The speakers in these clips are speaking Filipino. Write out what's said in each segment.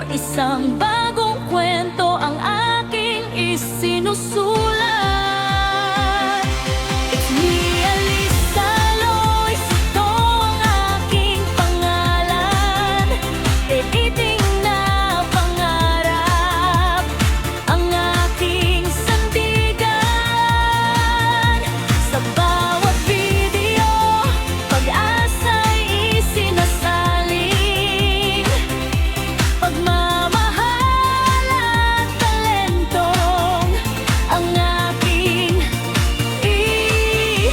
Futuro, isang bagong kwento ang aking isinusulat. It's me, Alisa Lois, ito ang aking pangalan. Iiting na pangarap ang aking sandigan. Sa bawat video, pag-asa'y isinasaling. Pagmamahal at talentong ang aking ihahain.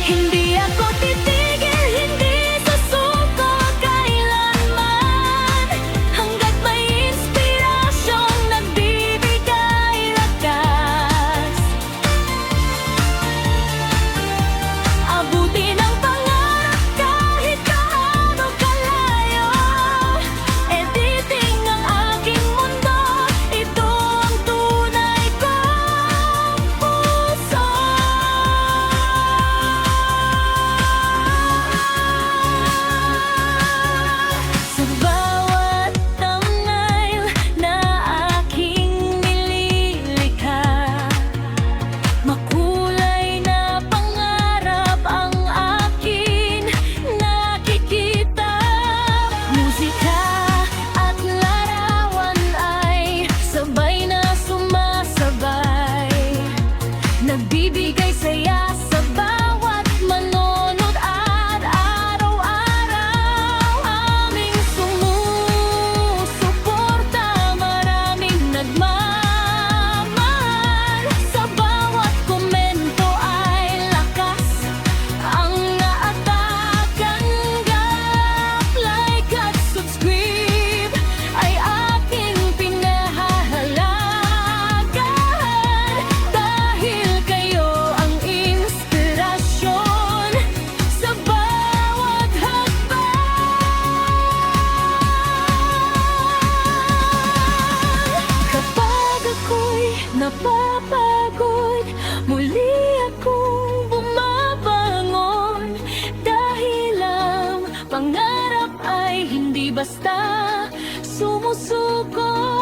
Hindi ako titigil, hindi susuko kailanman, hanggat may inspirasyong nagbibigay lakas. Abutin ang pangarap kahit gaano kalayo. Editing ang aking mundo, ito ang tunay kong puso. Sa bawat tanghail na aking nililikha, makulay na pangarap ang aking nakikita. Musika at larawan ay sabay na sumasabay, nagbibigay saya sa bawat manonood at araw-araw aming sumusuporta. Maraming nagmamahal, sa bawat komento ay lakas ang naatakan. Like at subscribe ay aking pinahahalagan, dahil kayo ang inspirasyon sa bawat hakbang. Kapag ako'y napapagod, muli akong bumabangon, dahil ang pangarap ay hindi basta sumusuko.